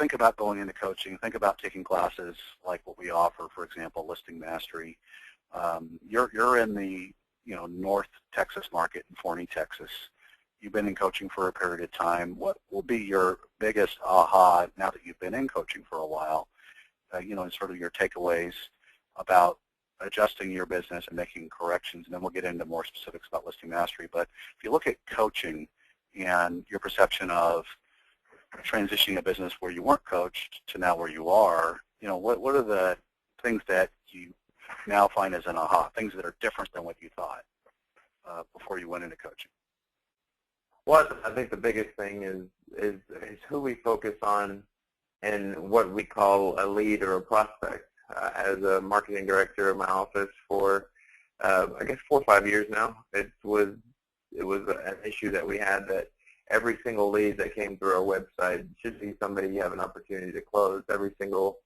think about going into coaching, think about taking classes like what we offer, for example, Listing Mastery. You're in the North Texas market in Forney, Texas. You've been in coaching for a period of time. What will be your biggest aha now that you've been in coaching for a while? And sort of your takeaways about adjusting your business and making corrections, and then we'll get into more specifics about Listing Mastery. But if you look at coaching and your perception of transitioning a business where you weren't coached to now where you are, what are the things that you now find as an aha, things that are different than what you thought before you went into coaching? Well, I think the biggest thing is who we focus on and what we call a lead or a prospect. As a marketing director in my office for, I guess, 4 or 5 years now, it was an issue that we had, that every single lead that came through our website should be somebody you have an opportunity to close. Every single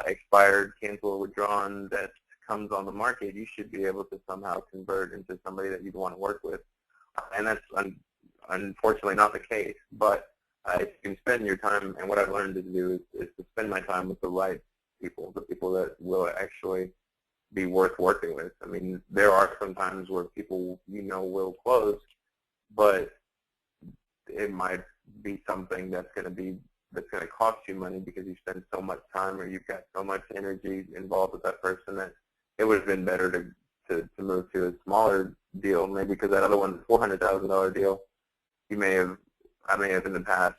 expired, canceled, or withdrawn that comes on the market, you should be able to somehow convert into somebody that you'd want to work with. And that's unfortunately not the case. But if you can spend your time, and what I've learned to do is to spend my time with the right people, the people that will actually be worth working with. I mean, there are some times where people will close, but it might be something that's going to cost you money because you spend so much time or you've got so much energy involved with that person that it would have been better to move to a smaller deal, maybe because that other one's a $400,000 deal. I may have in the past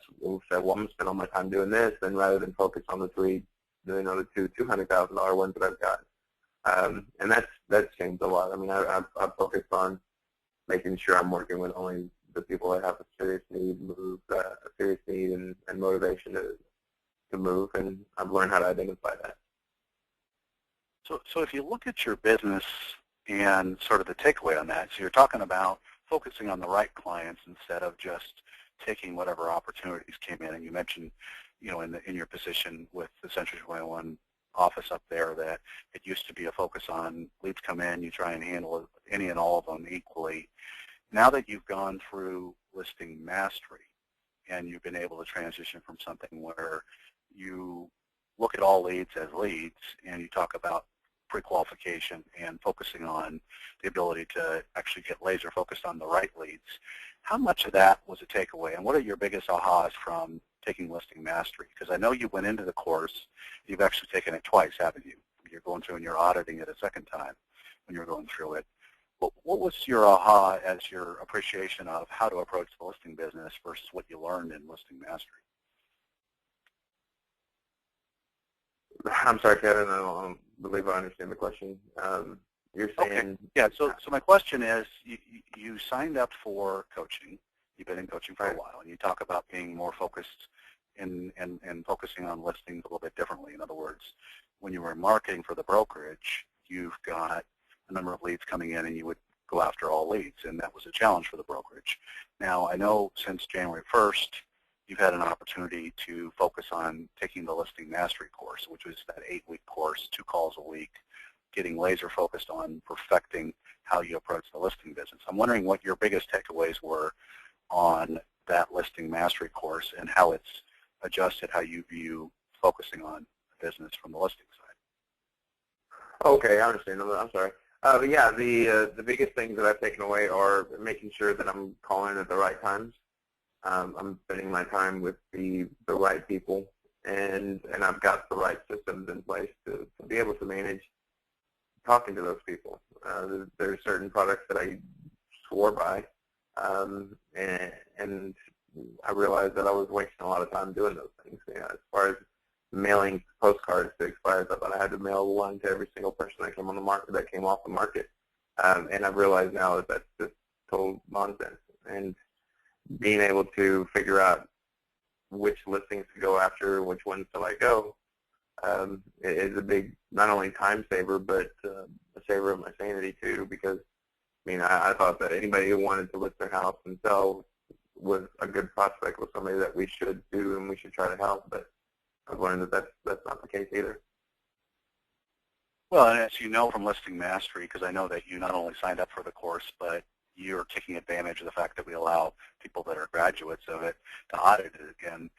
said, well, I'm going to spend all my time doing this, and rather than focus on the the two $200,000 ones that I've got. And that's changed a lot. I mean, I've focused on making sure I'm working with only the people that have a serious need, and motivation to move, and I've learned how to identify that. So if you look at your business and sort of the takeaway on that, so you're talking about focusing on the right clients instead of just taking whatever opportunities came in, and you mentioned, in your position with the Century 21 office up there, that it used to be a focus on leads come in, you try and handle any and all of them equally. Now that you've gone through Listing Mastery and you've been able to transition from something where you look at all leads as leads and you talk about pre-qualification and focusing on the ability to actually get laser focused on the right leads, how much of that was a takeaway, and what are your biggest ahas from taking Listing Mastery? Because I know you went into the course, you've actually taken it twice, haven't you? You're going through and you're auditing it a second time when you're going through it. What was your aha as your appreciation of how to approach the listing business versus what you learned in Listing Mastery? I'm sorry, Kevin, I don't believe I understand the question. You're saying... Okay. Yeah, so my question is, you signed up for coaching. You've been in coaching for a while, and you talk about being more focused and focusing on listings a little bit differently. In other words, when you were marketing for the brokerage, you've got a number of leads coming in, and you would go after all leads, and that was a challenge for the brokerage. Now, I know since January 1st, you've had an opportunity to focus on taking the Listing Mastery course, which was that 8-week course, 2 calls a week, getting laser focused on perfecting how you approach the listing business. I'm wondering what your biggest takeaways were on that Listing Mastery course and how it's adjusted how you view focusing on the business from the listing side. Okay, I understand. I'm sorry. But yeah, the biggest things that I've taken away are making sure that I'm calling at the right times. I'm spending my time with the right people, and I've got the right systems in place to be able to manage talking to those people. There are certain products that I swore by, and I realized that I was wasting a lot of time doing those things. As far as mailing postcards to expires, I thought I had to mail one to every single person that came on the market, that came off the market. And I've realized now that that's just total nonsense. And being able to figure out which listings to go after, which ones to let go, is a big, not only time saver, but a saver of my sanity too, because I thought that anybody who wanted to list their house and sell was a good prospect, was somebody that we should do and we should try to help, but I've learned that that's not the case either. Well, and as you know from Listing Mastery, because I know that you not only signed up for the course, but you're taking advantage of the fact that we allow people that are graduates of it to audit it again.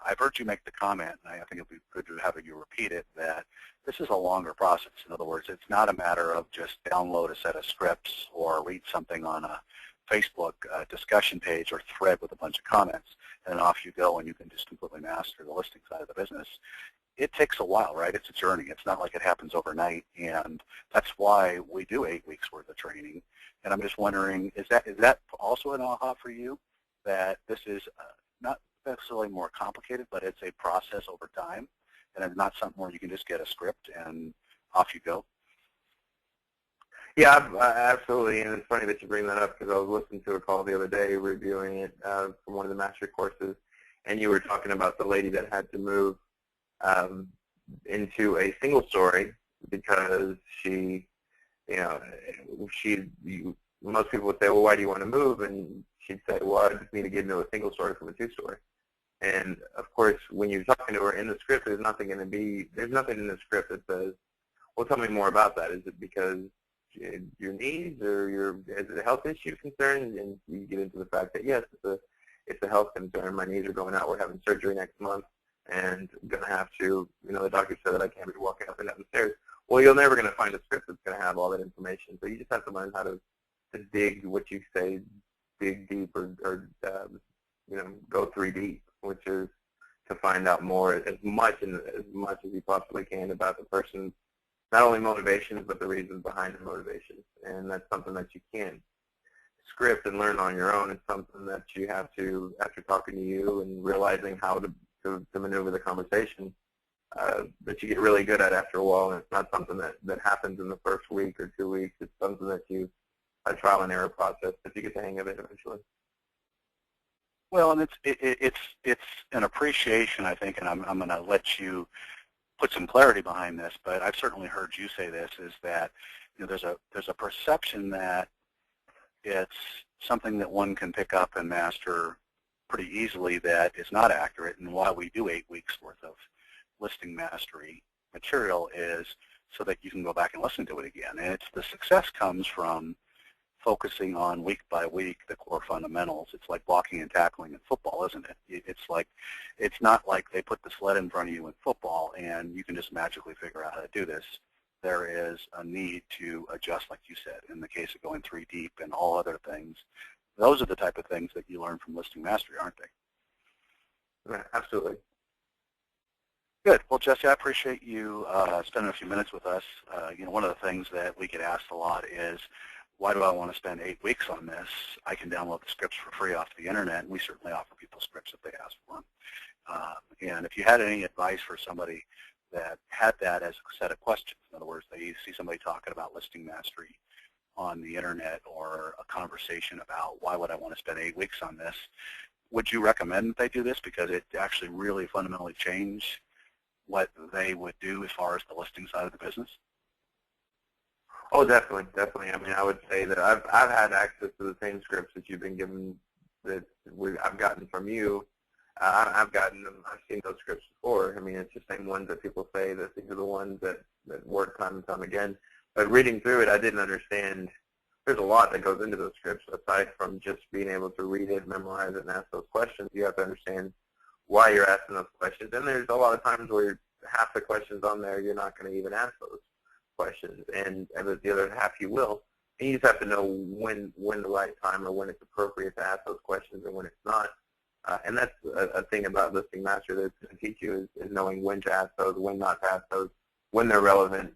I've heard you make the comment, and I think it would be good to have you repeat it, that this is a longer process. In other words, it's not a matter of just download a set of scripts or read something on a Facebook discussion page or thread with a bunch of comments, and off you go, and you can just completely master the listing side of the business. It takes a while, right? It's a journey. It's not like it happens overnight, and that's why we do 8 weeks worth of training. And I'm just wondering, is that also an aha for you, that this is not necessarily more complicated, but it's a process over time, and it's not something where you can just get a script and off you go? Yeah, absolutely, and it's funny that you bring that up because I was listening to a call the other day reviewing it from one of the mastery courses, and you were talking about the lady that had to move into a single story because most people would say, well, why do you want to move? And she'd say, well, I just need to get into a single story from a two-story. And of course, when you're talking to her in the script, there's nothing in the script that says, well, tell me more about that. Is it because your needs or is it a health issue concern? And you get into the fact that, yes, it's a health concern. My knees are going out. We're having surgery next month and going to have to, the doctor said that I can't be walking up and down the stairs. Well, you're never going to find a script that's going to have all that information. So you just have to learn how to dig what you say, dig deep or go 3 deep, which is to find out more as much as you possibly can about the person's not only motivations but the reasons behind the motivations. And that's something that you can script and learn on your own. It's something that you have to, after talking to you and realizing how to maneuver the conversation, that you get really good at after a while. And it's not something that happens in the first week or 2 weeks. It's something that a trial and error process, but you get the hang of it eventually. Well, and it's an appreciation, I think, and I'm going to let you put some clarity behind this, but I've certainly heard you say this, is that there's a perception that it's something that one can pick up and master pretty easily that is not accurate, and why we do 8 weeks worth of listing mastery material is so that you can go back and listen to it again. And the success comes from focusing on week by week the core fundamentals. It's like blocking and tackling in football, isn't it? It's not like they put the sled in front of you in football and you can just magically figure out how to do this. There is a need to adjust, like you said, in the case of going 3 deep and all other things. Those are the type of things that you learn from listing mastery, aren't they? Yeah, absolutely. Good. Well, Jesse, I appreciate you spending a few minutes with us. One of the things that we get asked a lot is, why do I want to spend 8 weeks on this? I can download the scripts for free off the internet, and we certainly offer people scripts if they ask for them. And if you had any advice for somebody that had that as a set of questions, in other words, they see somebody talking about listing mastery on the internet or a conversation about why would I want to spend 8 weeks on this, would you recommend that they do this because it actually really fundamentally changed what they would do as far as the listing side of the business? Oh, definitely, definitely. I mean, I would say that I've had access to the same scripts that you've been given, that I've gotten from you. I've seen those scripts before. I mean, it's the same ones that people say that these are the ones that work time and time again. But reading through it, I didn't understand. There's a lot that goes into those scripts aside from just being able to read it, memorize it, and ask those questions. You have to understand why you're asking those questions. And there's a lot of times where half the questions on there you're not going to even ask those questions, and the other half you will. And you just have to know when the right time or when it's appropriate to ask those questions and when it's not. And that's a thing about listing master that's going to teach you is knowing when to ask those, when not to ask those, when they're relevant,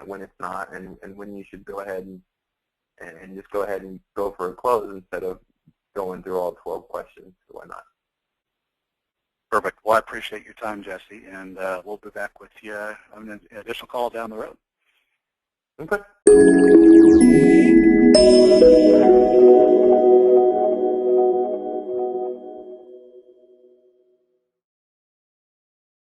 when it's not, and when you should go ahead and just go ahead and go for a close instead of going through all 12 questions or whatnot. Perfect. Well, I appreciate your time, Jesse, and we'll be back with you on an additional call down the road. Okay.